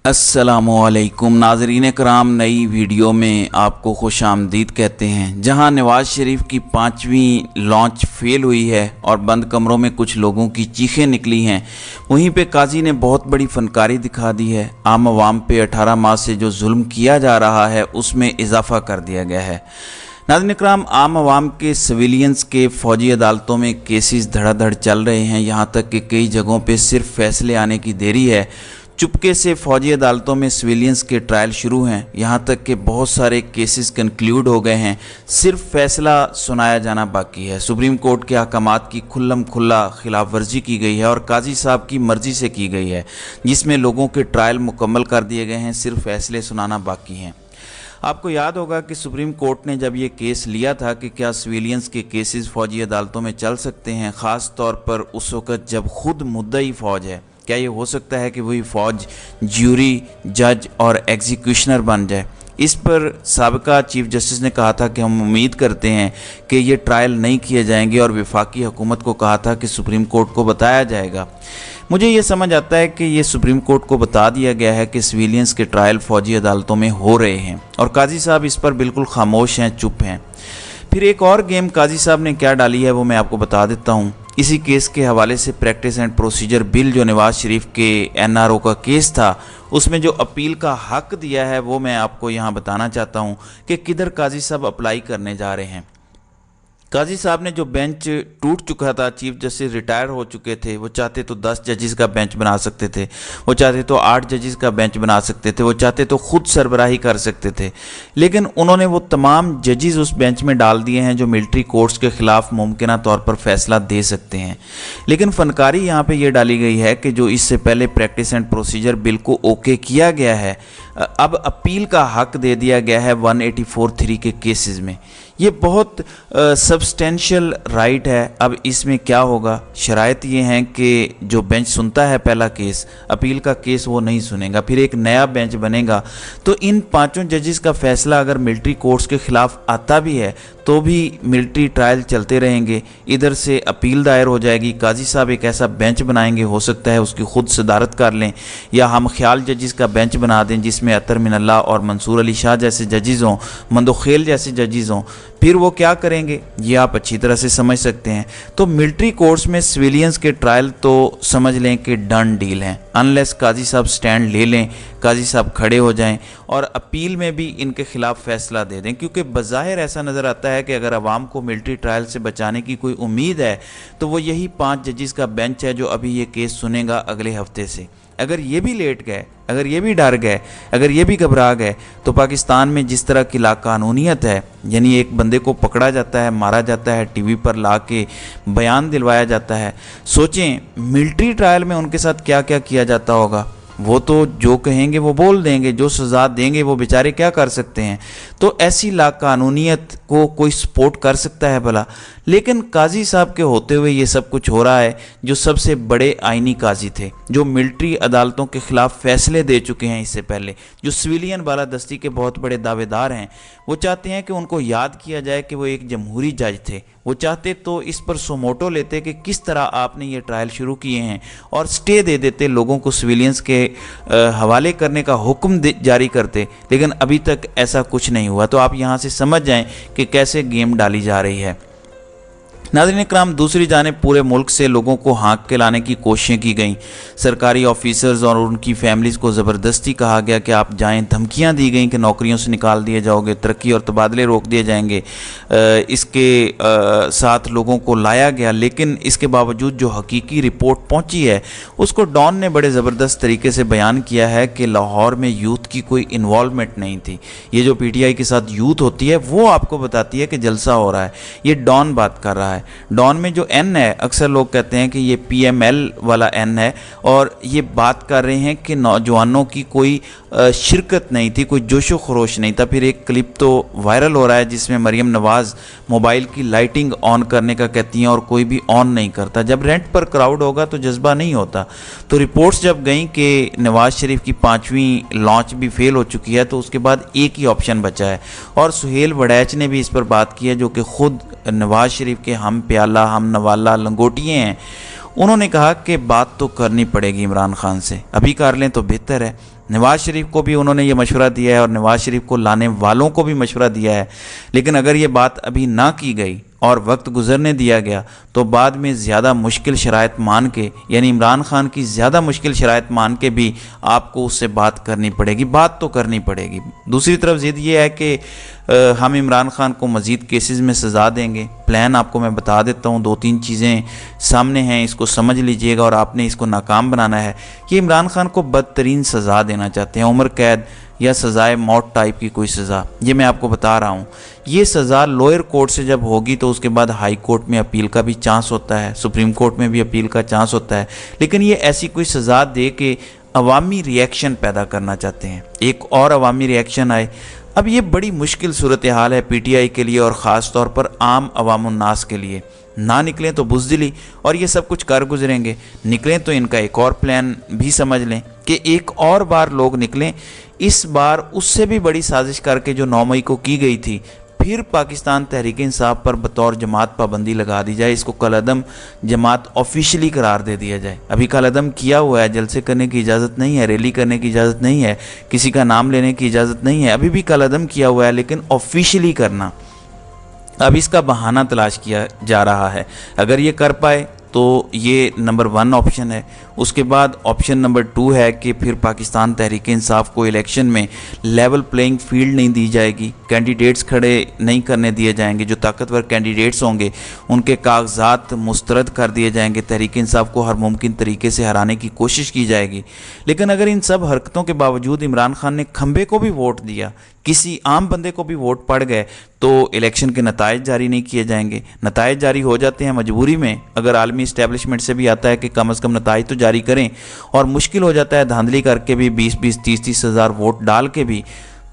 अस्सलामुअलैकुम नाज़रीन कराम, नई वीडियो में आपको खुश आमदीद कहते हैं। जहां नवाज़ शरीफ की 5वीं लॉन्च फेल हुई है और बंद कमरों में कुछ लोगों की चीखें निकली हैं, वहीं पे काजी ने बहुत बड़ी फनकारी दिखा दी है। आम आवाम पे 18 माह से जो जुल्म किया जा रहा है उसमें इजाफा कर दिया गया है। नाज़रीन कराम, आम आवाम के सिविलियंस के फ़ौजी अदालतों में केसेस धड़ाधड़ चल रहे हैं। यहाँ तक कि कई जगहों पे सिर्फ फैसले आने की देरी है। चुपके से फ़ौजी अदालतों में सिविलियंस के ट्रायल शुरू हैं। यहाँ तक कि बहुत सारे केसेस कंक्लूड हो गए हैं, सिर्फ फैसला सुनाया जाना बाकी है। सुप्रीम कोर्ट के अहकामात की खुल्लम खुल्ला खिलाफ वर्जी की गई है और काजी साहब की मर्ज़ी से की गई है, जिसमें लोगों के ट्रायल मुकम्मल कर दिए गए हैं, सिर्फ फैसले सुनाना बाकी हैं। आपको याद होगा कि सुप्रीम कोर्ट ने जब ये केस लिया था कि क्या सिविलियंस के केसेस फ़ौजी अदालतों में चल सकते हैं, ख़ास तौर पर उस वक़्त जब खुद मुद्दई फ़ौज है, क्या ये हो सकता है कि वही फ़ौज ज्यूरी, जज और एग्जीक्यूशनर बन जाए। इस पर साबिका चीफ जस्टिस ने कहा था कि हम उम्मीद करते हैं कि ये ट्रायल नहीं किए जाएंगे और वफाकी हुकूमत को कहा था कि सुप्रीम कोर्ट को बताया जाएगा। मुझे ये समझ आता है कि ये सुप्रीम कोर्ट को बता दिया गया है कि सिविलियंस के ट्रायल फ़ौजी अदालतों में हो रहे हैं और काजी साहब इस पर बिल्कुल खामोश हैं, चुप हैं। फिर एक और गेम काजी साहब ने क्या डाली है वो मैं आपको बता देता हूँ। इसी केस के हवाले से प्रैक्टिस एंड प्रोसीजर बिल जो नवाज़ शरीफ के एनआरओ का केस था, उसमें जो अपील का हक दिया है वो मैं आपको यहाँ बताना चाहता हूँ कि किधर काजी साहब अप्लाई करने जा रहे हैं। काजी साहब ने जो बेंच टूट चुका था, चीफ जस्टिस रिटायर हो चुके थे, वो चाहते तो 10 जजेस का बेंच बना सकते थे, वो चाहते तो 8 जजेस का बेंच बना सकते थे, वो चाहते तो खुद सरबराही कर सकते थे, लेकिन उन्होंने वो तमाम जजेस उस बेंच में डाल दिए हैं जो मिलिट्री कोर्ट्स के ख़िलाफ़ मुमकिना तौर पर फैसला दे सकते हैं। लेकिन फनकारी यहाँ पर यह डाली गई है कि जो इससे पहले प्रैक्टिस एंड प्रोसीजर बिल को ओके किया गया है, अब अपील का हक दे दिया गया है 184(3) के केसेस में। ये बहुत सब्सटेंशियल राइट है। अब इसमें क्या होगा, शराइत ये हैं कि जो बेंच सुनता है पहला केस, अपील का केस वो नहीं सुनेगा, फिर एक नया बेंच बनेगा। तो इन 5 जजेस का फैसला अगर मिलिट्री कोर्ट्स के ख़िलाफ़ आता भी है तो भी मिलिट्री ट्रायल चलते रहेंगे, इधर से अपील दायर हो जाएगी। काजी साहब एक ऐसा बेंच बनाएंगे, हो सकता है उसकी खुद सदारत कर लें, या हम ख्याल जजेस का बेंच बना दें जिसमें अतर मिनल्ला और मंसूर अली शाह जैसे जजेस हों, मंदोखेल जैसे जजेस हों। फिर वो क्या करेंगे ये आप अच्छी तरह से समझ सकते हैं। तो मिलिट्री कोर्ट्स में सिविलियंस के ट्रायल तो समझ लें कि डन डील हैं, अनलेस काजी साहब स्टैंड ले लें, काजी साहब खड़े हो जाएं और अपील में भी इनके खिलाफ फैसला दे दें। क्योंकि बज़ाहिर ऐसा नज़र आता है कि अगर अवाम को मिलिट्री ट्रायल से बचाने की कोई उम्मीद है तो वो यही 5 जजेस का बेंच है जो अभी ये केस सुनेगा अगले हफ्ते से। अगर ये भी लेट गए, अगर ये भी डर गए, अगर ये भी घबरा गए, तो पाकिस्तान में जिस तरह की लाकानूनियत है, यानी एक बंदे को पकड़ा जाता है, मारा जाता है, टीवी पर ला के बयान दिलवाया जाता है, सोचें मिलिट्री ट्रायल में उनके साथ क्या क्या किया जाता होगा। वो तो जो कहेंगे वो बोल देंगे, जो सज़ा देंगे वो बेचारे क्या कर सकते हैं। तो ऐसी लाकानूनियत को कोई सपोर्ट कर सकता है भला? लेकिन काजी साहब के होते हुए ये सब कुछ हो रहा है, जो सबसे बड़े आइनी काजी थे, जो मिलिट्री अदालतों के ख़िलाफ़ फैसले दे चुके हैं इससे पहले, जो सिविलियन बालादस्ती के बहुत बड़े दावेदार हैं, वो चाहते हैं कि उनको याद किया जाए कि वो एक जमहूरी जज थे। वो चाहते तो इस पर सोमोटो लेते कि किस तरह आपने ये ट्रायल शुरू किए हैं और स्टे दे देते, लोगों को सिविलियंस के हवाले करने का हुक्म जारी करते, लेकिन अभी तक ऐसा कुछ नहीं हुआ। तो आप यहाँ से समझ जाएं कि कैसे गेम डाली जा रही है। नाज़रीन इकराम, दूसरी जानिब पूरे मुल्क से लोगों को हाँक के लाने की कोशिशें की गईं। सरकारी ऑफिसर्स और उनकी फैमिलीज़ को ज़बरदस्ती कहा गया कि आप जाएं, धमकियां दी गईं कि नौकरियों से निकाल दिए जाओगे, तरक्की और तबादले रोक दिए जाएंगे। इसके साथ लोगों को लाया गया, लेकिन इसके बावजूद जो हकीकी रिपोर्ट पहुंची है उसको डॉन ने बड़े ज़बरदस्त तरीके से बयान किया है कि लाहौर में यूथ की कोई इन्वॉल्वमेंट नहीं थी। ये जो PTI के साथ यूथ होती है वो आपको बताती है कि जलसा हो रहा है, ये डॉन बात कर रहा है। डॉन में जो N है, अक्सर लोग कहते हैं कि ये PML वाला N है, और ये बात कर रहे हैं कि नौजवानों की कोई शिरकत नहीं थी, कोई जोशो खरोश नहीं था। फिर एक क्लिप तो वायरल हो रहा है जिसमें मरियम नवाज़ मोबाइल की लाइटिंग ऑन करने का कहती हैं और कोई भी ऑन नहीं करता। जब रेंट पर क्राउड होगा तो जज्बा नहीं होता। तो रिपोर्ट्स जब गई कि नवाज़ शरीफ की 5वीं लॉन्च भी फेल हो चुकी है, तो उसके बाद एक ही ऑप्शन बचा है, और सुहेल वड़ैच ने भी इस पर बात की है, जो कि खुद नवाज़ शरीफ के हम प्याला हम नवाला लंगोटिए हैं। उन्होंने कहा कि बात तो करनी पड़ेगी इमरान खान से, अभी कर लें तो बेहतर है। नवाज़ शरीफ को भी उन्होंने ये मशवरा दिया है और नवाज़ शरीफ को लाने वालों को भी मशवरा दिया है। लेकिन अगर ये बात अभी ना की गई और वक्त गुजरने दिया गया तो बाद में ज़्यादा मुश्किल शराइत मान के, यानी इमरान खान की ज़्यादा मुश्किल शराइत मान के भी आपको उससे बात करनी पड़ेगी, बात तो करनी पड़ेगी। दूसरी तरफ ज़िद ये है कि हम इमरान खान को मज़ीद केसेस में सज़ा देंगे। प्लान आपको मैं बता देता हूँ, 2-3 चीज़ें सामने हैं, इसको समझ लीजिएगा और आपने इसको नाकाम बनाना है। कि इमरान खान को बदतरीन सज़ा देना चाहते हैं, उम्र कैद या सज़ाए मौत टाइप की कोई सज़ा, ये मैं आपको बता रहा हूँ। ये सज़ा लोअर कोर्ट से जब होगी तो उसके बाद हाई कोर्ट में अपील का भी चांस होता है, सुप्रीम कोर्ट में भी अपील का चांस होता है। लेकिन ये ऐसी कोई सज़ा दे के अवामी रिएक्शन पैदा करना चाहते हैं, एक और अवामी रिएक्शन आए। अब ये बड़ी मुश्किल सूरत हाल है पीटीआई के लिए और ख़ास तौर पर आम अवामुन्नास के लिए। ना निकलें तो बुज़दिली और ये सब कुछ कर गुजरेंगे, निकलें तो इनका एक और प्लान भी समझ लें कि एक और बार लोग निकलें, इस बार उससे भी बड़ी साजिश करके जो 9 मई को की गई थी, फिर पाकिस्तान तहरीक इंसाफ पर बतौर जमात पाबंदी लगा दी जाए, इसको कलअदम जमात ऑफिशियली करार दे दिया जाए। अभी कलअदम किया हुआ है, जलसे करने की इजाज़त नहीं है, रैली करने की इजाज़त नहीं है, किसी का नाम लेने की इजाज़त नहीं है, अभी भी कलअदम किया हुआ है, लेकिन ऑफिशियली करना, अब इसका बहाना तलाश किया जा रहा है। अगर ये कर पाए तो ये नंबर 1 ऑप्शन है। उसके बाद ऑप्शन नंबर 2 है कि फिर पाकिस्तान तहरीक इंसाफ को इलेक्शन में लेवल प्लेइंग फील्ड नहीं दी जाएगी, कैंडिडेट्स खड़े नहीं करने दिए जाएंगे, जो ताकतवर कैंडिडेट्स होंगे उनके कागजात मुस्तरद कर दिए जाएंगे, तहरीक इंसाफ को हर मुमकिन तरीके से हराने की कोशिश की जाएगी। लेकिन अगर इन सब हरकतों के बावजूद इमरान खान ने खंबे को भी वोट दिया, किसी आम बंदे को भी वोट पड़ गए, तो इलेक्शन के नताइज जारी नहीं किए जाएंगे। नताइज जारी हो जाते हैं मजबूरी में, अगर आलमी इस्टेब्लिशमेंट से भी आता है कि कम अज़ कम नताइज तो जारी करें, और मुश्किल हो जाता है धांधली करके भी 20-20, 30-30 हज़ार वोट डाल के भी,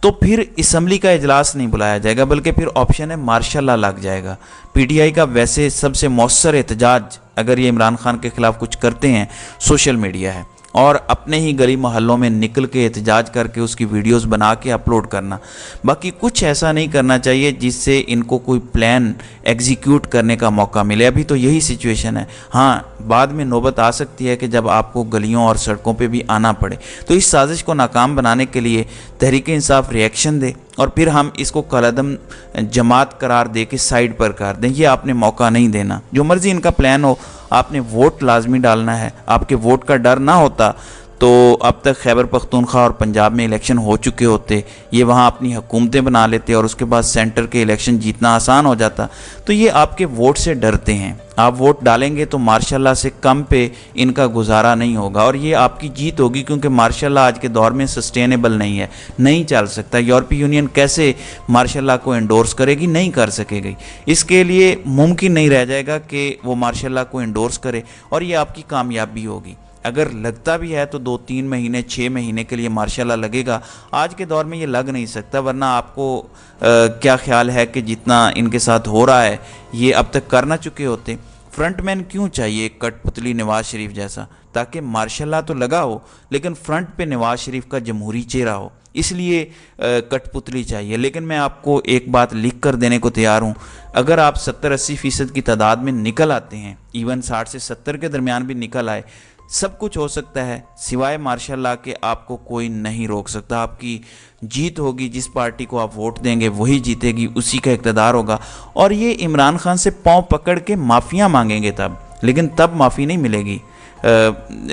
तो फिर असम्बली का इजलास नहीं बुलाया जाएगा, बल्कि फिर ऑप्शन है मार्शल लॉ लग जाएगा। पीटीआई का वैसे सबसे मौसर एहतजाज अगर ये इमरान खान के खिलाफ कुछ करते हैं सोशल मीडिया है, और अपने ही गली मोहल्लों में निकल के एहतजाज करके उसकी वीडियोस बना के अपलोड करना। बाकी कुछ ऐसा नहीं करना चाहिए जिससे इनको कोई प्लान एग्जीक्यूट करने का मौका मिले। अभी तो यही सिचुएशन है। हाँ, बाद में नौबत आ सकती है कि जब आपको गलियों और सड़कों पे भी आना पड़े। तो इस साजिश को नाकाम बनाने के लिए तहरीक इंसाफ रिएक्शन दे और फिर हम इसको कलअदम जमात करार दे के साइड पर कर दें। ये आपने मौका नहीं देना। जो मर्ज़ी इनका प्लान हो, आपने वोट लाजमी डालना है। आपके वोट का डर ना होता तो अब तक खैबर पख्तूनख्वा और पंजाब में इलेक्शन हो चुके होते, ये वहाँ अपनी हुकूमतें बना लेते और उसके बाद सेंटर के इलेक्शन जीतना आसान हो जाता। तो ये आपके वोट से डरते हैं। आप वोट डालेंगे तो मार्शल लॉ से कम पे इनका गुजारा नहीं होगा और ये आपकी जीत होगी, क्योंकि मार्शल लॉ आज के दौर में सस्टेनेबल नहीं है, नहीं चल सकता। यूरोपीय यूनियन कैसे मार्शल लॉ को एंडोर्स करेगी? नहीं कर सकेगी। इसके लिए मुमकिन नहीं रह जाएगा कि वो मार्शल लॉ को एंडोर्स करे और ये आपकी कामयाबी होगी। अगर लगता भी है तो 2-3 महीने 6 महीने के लिए मार्शल लॉ लगेगा। आज के दौर में ये लग नहीं सकता, वरना आपको क्या ख्याल है कि जितना इनके साथ हो रहा है ये अब तक कर ना चुके होते। फ्रंटमैन क्यों चाहिए कठपुतली नवाज शरीफ जैसा, ताकि मार्शल लॉ तो लगा हो लेकिन फ्रंट पे नवाज शरीफ का जमहूरी चेहरा हो, इसलिए कठपुतली चाहिए। लेकिन मैं आपको एक बात लिख कर देने को तैयार हूँ, अगर आप 70-80% की तादाद में निकल आते हैं, इवन 60 से 70 के दरमियान भी निकल आए, सब कुछ हो सकता है। सिवाय मार्शल लॉ के आपको कोई नहीं रोक सकता। आपकी जीत होगी, जिस पार्टी को आप वोट देंगे वही जीतेगी, उसी का इक़्तिदार होगा। और ये इमरान खान से पांव पकड़ के माफ़ियाँ मांगेंगे तब, लेकिन तब माफ़ी नहीं मिलेगी।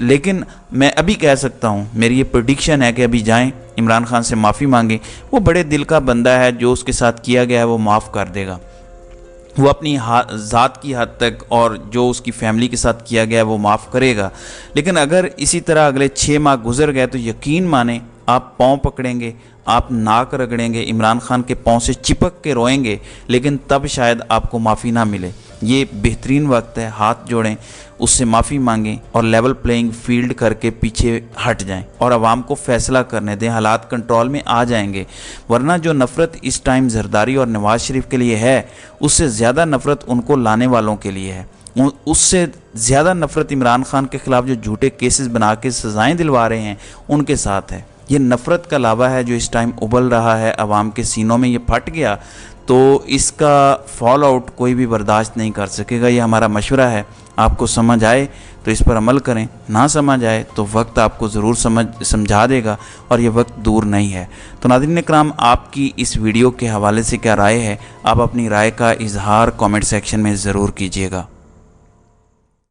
लेकिन मैं अभी कह सकता हूँ, मेरी ये प्रेडिक्शन है कि अभी जाएं इमरान खान से माफ़ी मांगें। वो बड़े दिल का बंदा है, जो उसके साथ किया गया है वो माफ़ कर देगा। वो अपनी ज़ात की हद तक और जो उसकी फैमिली के साथ किया गया है वो माफ़ करेगा। लेकिन अगर इसी तरह अगले 6 माह गुजर गए तो यकीन माने आप पाँव पकड़ेंगे, आप नाक रगड़ेंगे, इमरान खान के पाँव से चिपक के रोएंगे, लेकिन तब शायद आपको माफ़ी ना मिले। ये बेहतरीन वक्त है, हाथ जोड़ें, उससे माफ़ी मांगें और लेवल प्लेइंग फील्ड करके पीछे हट जाएं और आवाम को फ़ैसला करने दें। हालात कंट्रोल में आ जाएंगे, वरना जो नफ़रत इस टाइम जरदारी और नवाज़ शरीफ के लिए है, उससे ज़्यादा नफ़रत उनको लाने वालों के लिए है। उससे ज़्यादा नफ़रत इमरान खान के ख़िलाफ़ जो झूठे केसेस बना के सज़ाएँ दिलवा रहे हैं उनके साथ है। ये नफ़रत का लावा है जो इस टाइम उबल रहा है आवाम के सीनों में। ये फट गया तो इसका फॉल आउट कोई भी बर्दाश्त नहीं कर सकेगा। ये हमारा मशवरा है, आपको समझ आए तो तो इस पर अमल करें। ना समझ आए तो वक्त आपको ज़रूर समझा देगा और ये वक्त दूर नहीं है। तो नाज़रीन इकराम, आपकी इस वीडियो के हवाले से क्या राय है? आप अपनी राय का इजहार कमेंट सेक्शन में ज़रूर कीजिएगा।